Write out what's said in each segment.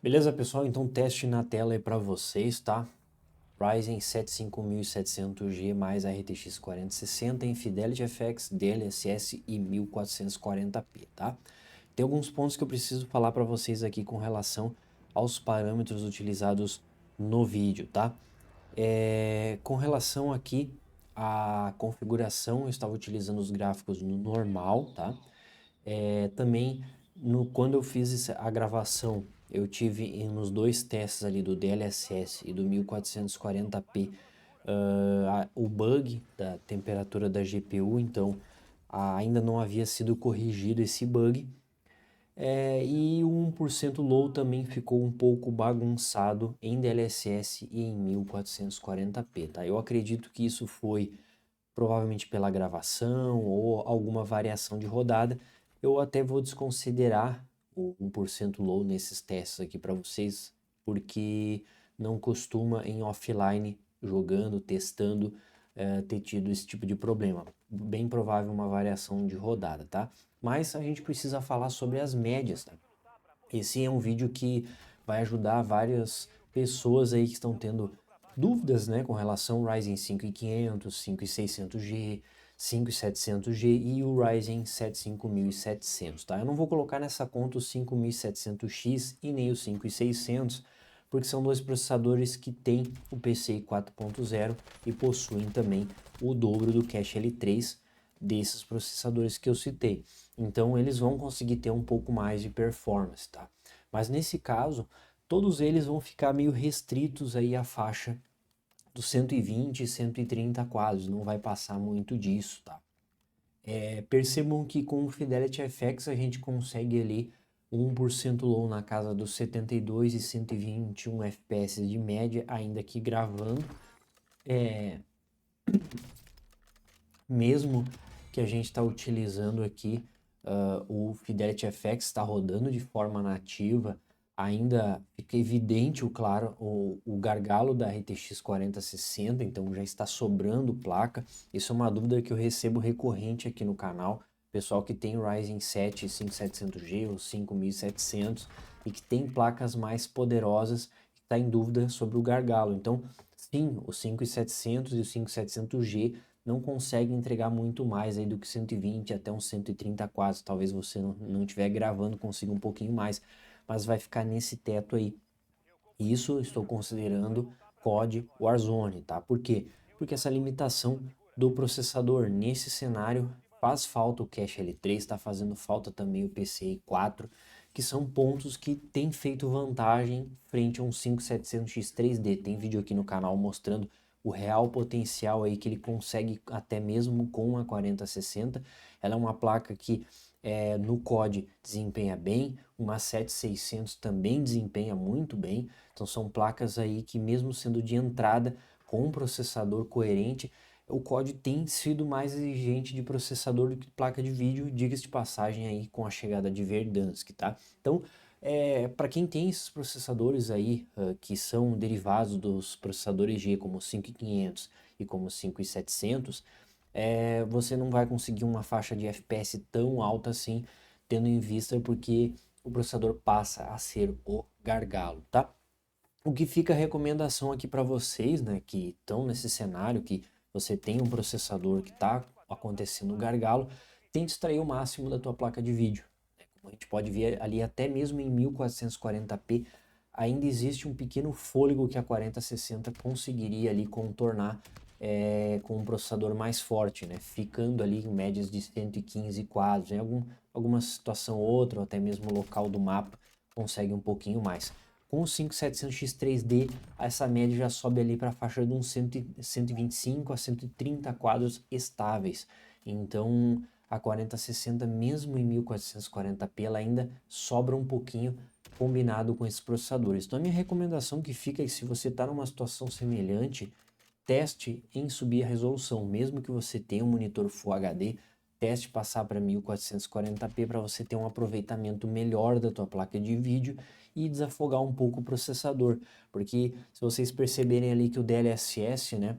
Beleza, pessoal? Então, teste na tela aí para vocês, tá? Ryzen 7 5700G mais RTX 4060 em Fidelity FX, DLSS e 1440p, tá? Tem alguns pontos que eu preciso falar para vocês aqui com relação aos parâmetros utilizados no vídeo, tá? Com relação aqui à configuração, eu estava utilizando os gráficos no normal, tá? Também, quando eu fiz a gravação, eu tive nos dois testes ali do DLSS e do 1440p o bug da temperatura da GPU, então ainda não havia sido corrigido esse bug. E o 1% low também ficou um pouco bagunçado em DLSS e em 1440p, tá? Eu acredito que isso foi provavelmente pela gravação ou alguma variação de rodada. Eu até vou desconsiderar o 1% low nesses testes aqui para vocês, porque não costuma em offline, jogando, testando, ter tido esse tipo de problema. Bem provável uma variação de rodada, tá? Mas a gente precisa falar sobre as médias, tá? Esse é um vídeo que vai ajudar várias pessoas aí que estão tendo dúvidas, né, com relação ao Ryzen 5500, 5600G, 5700G e o Ryzen 7 5700, tá? Eu não vou colocar nessa conta o 5700X e nem o 5600, porque são dois processadores que têm o PCI 4.0 e possuem também o dobro do cache L3 desses processadores que eu citei. Então eles vão conseguir ter um pouco mais de performance, tá? Mas nesse caso, todos eles vão ficar meio restritos aí à faixa dos 120 e 130 quadros, não vai passar muito disso, tá? Percebam que com o Fidelity FX a gente consegue ali 1% low na casa dos 72 e 121 FPS de média, ainda que gravando. Mesmo que a gente está utilizando aqui o Fidelity FX está rodando de forma nativa, ainda fica evidente, claro, o gargalo da RTX 4060, então já está sobrando placa. Isso é uma dúvida que eu recebo recorrente aqui no canal. Pessoal que tem Ryzen 7 5700G ou 5700 e que tem placas mais poderosas está em dúvida sobre o gargalo. Então, sim, o 5700 e o 5700G não consegue entregar muito mais aí do que 120 até uns 130 quase. Talvez você não estiver gravando, consiga um pouquinho mais, mas vai ficar nesse teto aí. Isso eu estou considerando COD Warzone, tá? Por quê? Porque essa limitação do processador nesse cenário faz falta o cache L3, está fazendo falta também o PCI 4, que são pontos que têm feito vantagem frente a um 5700X 3D. Tem vídeo aqui no canal mostrando o real potencial aí que ele consegue até mesmo com a 4060. Ela é uma placa que no COD desempenha bem, uma 7600 também desempenha muito bem. Então são placas aí que mesmo sendo de entrada com um processador coerente, o COD tem sido mais exigente de processador do que placa de vídeo, diga-se de passagem aí com a chegada de Verdansk, tá? Então, para quem tem esses processadores aí que são derivados dos processadores G como o 5500 e como o 5700, você não vai conseguir uma faixa de FPS tão alta assim, tendo em vista porque o processador passa a ser o gargalo, tá? O que fica a recomendação aqui para vocês, né, que estão nesse cenário, que você tem um processador que está acontecendo o gargalo, tente extrair o máximo da tua placa de vídeo. Como a gente pode ver ali, até mesmo em 1440p, ainda existe um pequeno fôlego que a 4060 conseguiria ali contornar com um processador mais forte, né, ficando ali em médias de 115 quadros, em alguma situação ou outra, ou até mesmo local do mapa, consegue um pouquinho mais. Com o 5700X 3D, essa média já sobe ali para a faixa de uns 125 a 130 quadros estáveis. Então, a 4060, mesmo em 1440p, ela ainda sobra um pouquinho combinado com esses processadores. Então, a minha recomendação que fica é que se você está numa situação semelhante, teste em subir a resolução. Mesmo que você tenha um monitor Full HD, teste passar para 1440p para você ter um aproveitamento melhor da tua placa de vídeo e desafogar um pouco o processador, porque se vocês perceberem ali que o DLSS, né,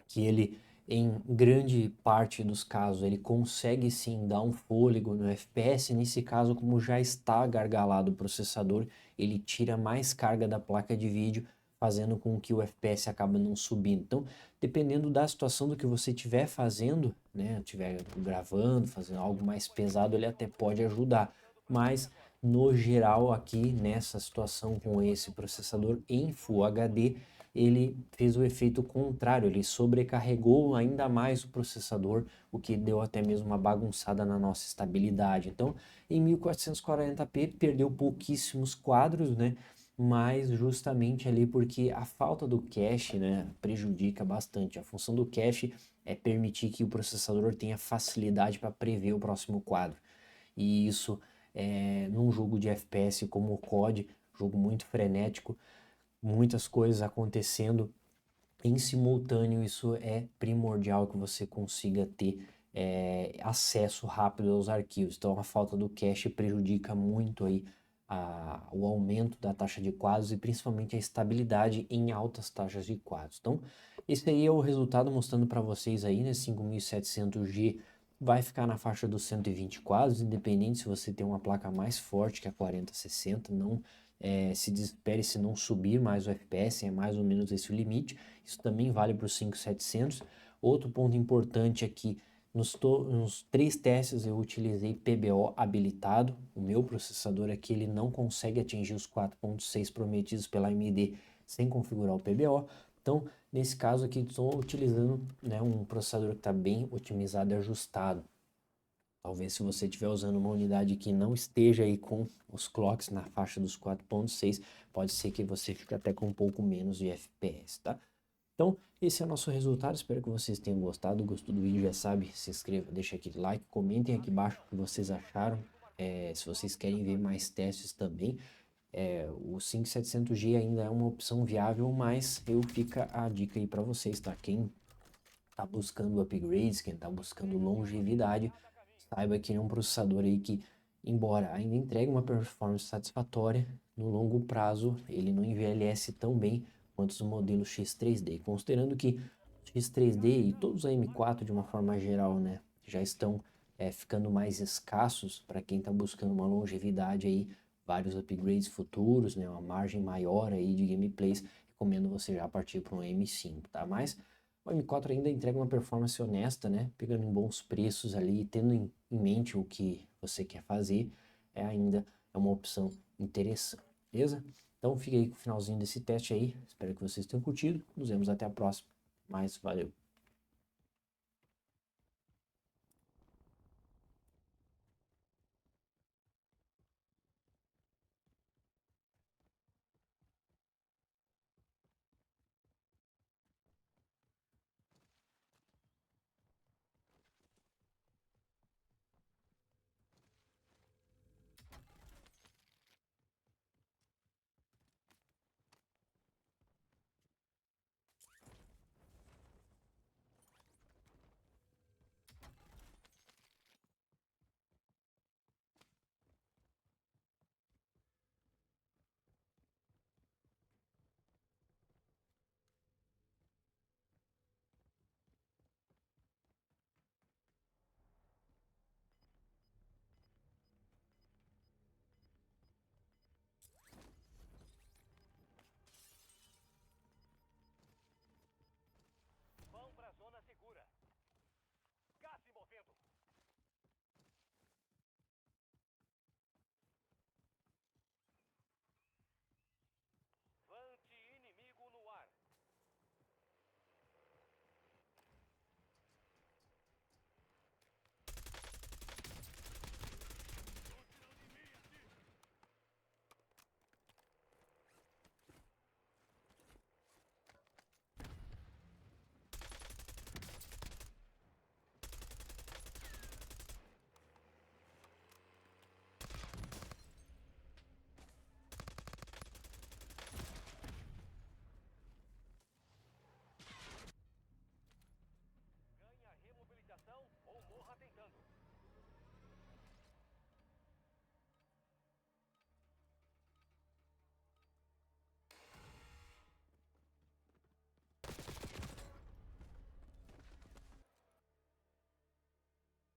que ele em grande parte dos casos ele consegue sim dar um fôlego no FPS. Nesse caso, como já está gargalado o processador, ele tira mais carga da placa de vídeo, fazendo com que o FPS acabe não subindo. Então, dependendo da situação do que você estiver fazendo, né, estiver gravando, fazendo algo mais pesado, ele até pode ajudar. Mas no geral aqui nessa situação com esse processador em Full HD, ele fez o efeito contrário, ele sobrecarregou ainda mais o processador, o que deu até mesmo uma bagunçada na nossa estabilidade. Então, em 1440p perdeu pouquíssimos quadros, né? Mas justamente ali porque a falta do cache, né, prejudica bastante. A função do cache é permitir que o processador tenha facilidade para prever o próximo quadro. E isso, num jogo de FPS como o COD, jogo muito frenético, muitas coisas acontecendo em simultâneo, isso é primordial que você consiga ter acesso rápido aos arquivos. Então a falta do cache prejudica muito aí o aumento da taxa de quadros e principalmente a estabilidade em altas taxas de quadros. Então esse aí é o resultado mostrando para vocês aí, né? 5700G vai ficar na faixa dos 120 quadros, independente se você tem uma placa mais forte que a 4060, não se desespere se não subir mais o FPS, é mais ou menos esse o limite. Isso também vale para os 5700. Outro ponto importante aqui, nos 3 testes eu utilizei PBO habilitado. O meu processador aqui ele não consegue atingir os 4.6 prometidos pela AMD sem configurar o PBO. Então, nesse caso aqui, estou utilizando, né, um processador que está bem otimizado e ajustado. Talvez se você estiver usando uma unidade que não esteja aí com os clocks na faixa dos 4.6, pode ser que você fique até com um pouco menos de FPS, tá? Então, esse é o nosso resultado, espero que vocês tenham gostado. Gostou do vídeo, já sabe, se inscreva, deixa aquele like, comentem aqui embaixo o que vocês acharam. Se vocês querem ver mais testes também, o 5700G ainda é uma opção viável, mas fica a dica aí para vocês, tá? Quem está buscando upgrades, quem está buscando longevidade, saiba que é um processador aí que, embora ainda entregue uma performance satisfatória, no longo prazo ele não envelhece tão bem quanto os modelos X3D. Considerando que X3D e todos os M4 de uma forma geral, né, já estão ficando mais escassos para quem está buscando uma longevidade aí, vários upgrades futuros, né, uma margem maior aí de gameplays, recomendo você já partir para um M5, tá? Mas o M4 ainda entrega uma performance honesta, né? Pegando em bons preços ali, tendo em mente o que você quer fazer, ainda é uma opção interessante, beleza? Então fica aí com o finalzinho desse teste aí. Espero que vocês tenham curtido. Nos vemos até a próxima. Mas valeu! Vão pra zona segura. Gás se movendo.